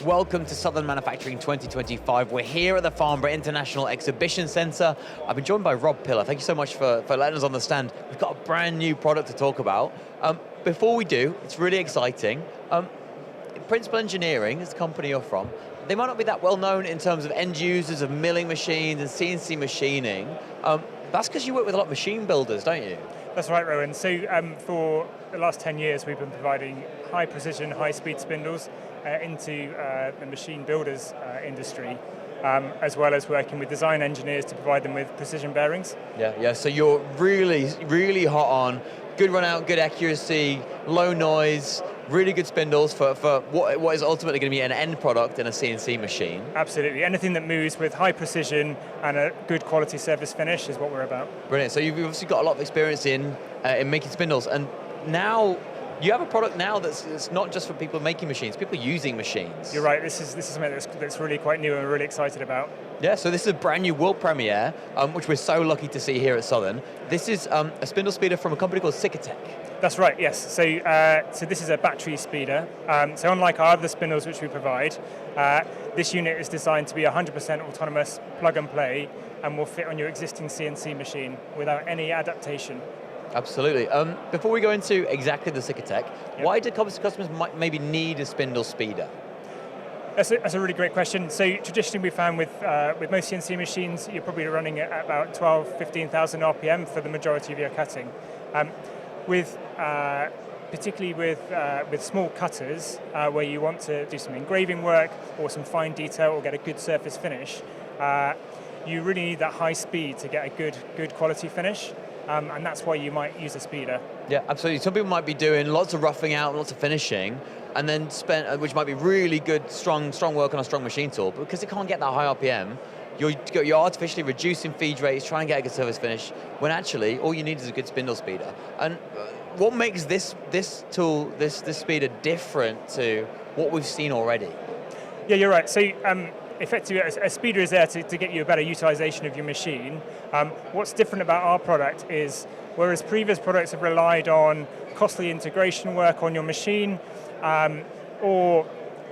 Welcome to Southern Manufacturing 2025. We're here at the Farnborough International Exhibition Centre. I've been joined by Rob Pillar. Thank you so much for letting us on the stand. We've got a brand new product to talk about. Before we do, it's really exciting. Principal Engineering is the company you're from. They might not be that well known in terms of end users of milling machines and CNC machining. That's because you work with a lot of machine builders, don't you? That's right, Rowan. So for the last 10 years, we've been providing high precision, high speed spindles into the machine builders industry, as well as working with design engineers to provide them with precision bearings. Yeah. So you're really hot on good runout, good accuracy, low noise, really good spindles for what is ultimately going to be an end product in a CNC machine. Absolutely. Anything that moves with high precision and a good quality surface finish is what we're about. Brilliant. So you've obviously got a lot of experience in making spindles, and now you have a product now that's not just for people making machines, people using machines. You're right. This is something that's really quite new and we're really excited about. Yeah, so this is a brand new Wil Premiere, which we're so lucky to see here at Southern. This is a spindle speeder from a company called SycoTec. That's right, yes. So this is a battery speeder. So unlike our other spindles which we provide, this unit is designed to be 100% autonomous, plug and play, and will fit on your existing CNC machine without any adaptation. Absolutely. Before we go into exactly the SycoTec, why do customers maybe need a spindle speeder? That's a really great question. So traditionally we found with most CNC machines, you're probably running at about 15,000 RPM for the majority of your cutting. Particularly with small cutters, where you want to do some engraving work or some fine detail or get a good surface finish, you really need that high speed to get a good quality finish. And that's why you might use a speeder. Yeah, absolutely. Some people might be doing lots of roughing out, lots of finishing, and then which might be really good, strong work on a strong machine tool, but because it can't get that high RPM, you're artificially reducing feed rates, trying to get a good surface finish, when actually all you need is a good spindle speeder. And what makes this tool, this speeder, different to what we've seen already? Yeah, you're right. So effectively, a speeder is there to get you a better utilization of your machine. What's different about our product is, whereas previous products have relied on costly integration work on your machine, or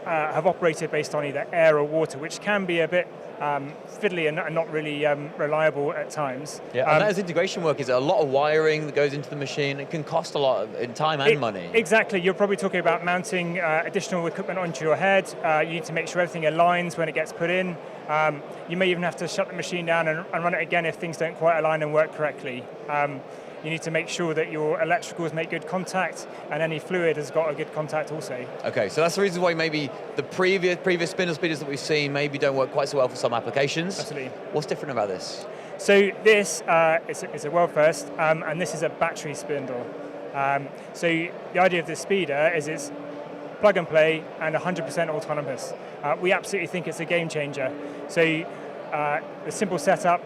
have operated based on either air or water, which can be a bit fiddly and not really reliable at times. Yeah, and that integration work is a lot of wiring that goes into the machine. It can cost a lot in time and money. Exactly. You're probably talking about mounting additional equipment onto your head. You need to make sure everything aligns when it gets put in. You may even have to shut the machine down and run it again if things don't quite align and work correctly. You need to make sure that your electricals make good contact and any fluid has got a good contact also. Okay, so that's the reason why maybe the previous spindle speeders that we've seen maybe don't work quite so well for some applications. Absolutely. What's different about this? So this is a world first, and this is a battery spindle. So the idea of this speeder is it's plug and play and 100% autonomous. We absolutely think it's a game changer. So the simple setup,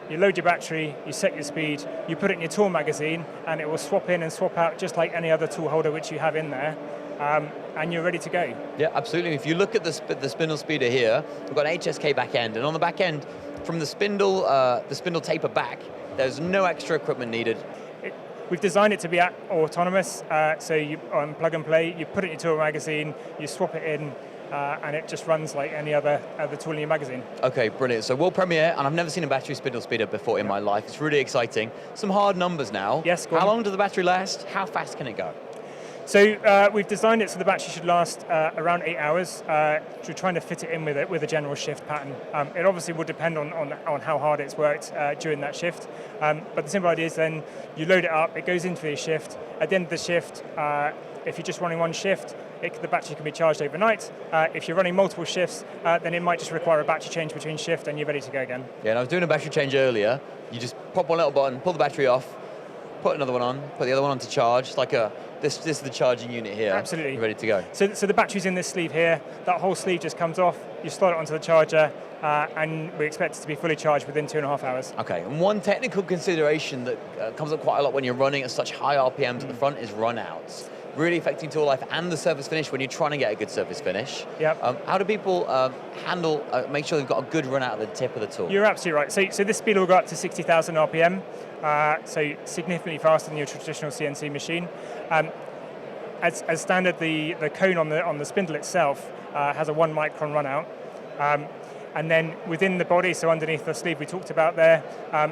you load your battery, you set your speed, you put it in your tool magazine, and it will swap in and swap out just like any other tool holder which you have in there, and you're ready to go. Yeah, absolutely. If you look at the spindle speeder here, we've got an HSK back end, and on the back end, from the spindle taper back, there's no extra equipment needed. We've designed it to be autonomous, so you plug and play, you put it in your tool magazine, you swap it in, and it just runs like any other tool in your magazine. Okay, brilliant. So Wil Premiere, and I've never seen a battery spindle speeder before in my life. It's really exciting. Some hard numbers now. Yes, go on. How long does the battery last? How fast can it go? So we've designed it so the battery should last around 8 hours. We're trying to fit it in with a general shift pattern. It obviously will depend on how hard it's worked during that shift. But the simple idea is then you load it up, it goes into the shift. At the end of the shift, if you're just running one shift, the battery can be charged overnight. If you're running multiple shifts, then it might just require a battery change between shift and you're ready to go again. Yeah, and I was doing a battery change earlier. You just pop one little button, pull the battery off, put another one on, put the other one on to charge. It's like this is the charging unit here. Absolutely. You're ready to go. So the battery's in this sleeve here. That whole sleeve just comes off. You slot it onto the charger, and we expect it to be fully charged within 2.5 hours. Okay, and one technical consideration that comes up quite a lot when you're running at such high RPMs at the front is runouts. Really affecting tool life and the surface finish when you're trying to get a good surface finish. Yep. How do people make sure they've got a good run out at the tip of the tool? You're absolutely right. So this speed will go up to 60,000 RPM, so significantly faster than your traditional CNC machine. As standard, the cone on the spindle itself has a 1 micron runout. And then within the body, so underneath the sleeve we talked about there,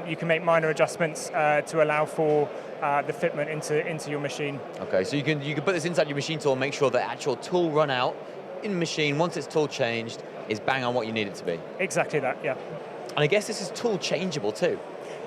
you can make minor adjustments to allow for the fitment into your machine. Okay, so you can put this inside your machine tool and make sure the actual tool run out in machine, once it's tool changed, is bang on what you need it to be. Exactly that, yeah. And I guess this is tool changeable too.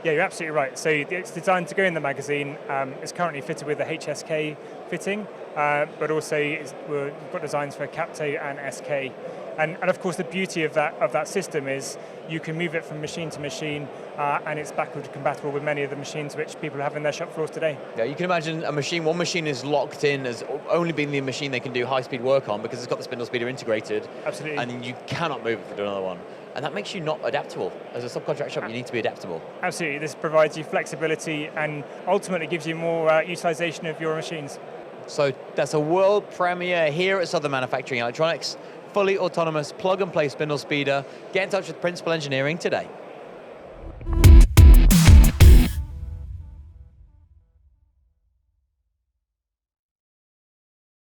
Yeah, you're absolutely right. So it's designed to go in the magazine. It's currently fitted with a HSK fitting, but also we've got designs for Capto and SK. And of course, the beauty of that system is you can move it from machine to machine, and it's backward compatible with many of the machines which people have in their shop floors today. Yeah, you can imagine one machine is locked in as only being the machine they can do high-speed work on because it's got the spindle speeder integrated. Absolutely. And you cannot move it to another one. And that makes you not adaptable. As a subcontract shop, you need to be adaptable. Absolutely. This provides you flexibility and ultimately gives you more utilization of your machines. So that's a world premiere here at Southern Manufacturing Electronics. Fully autonomous plug-and-play spindle speeder. Get in touch with Principal Engineering today.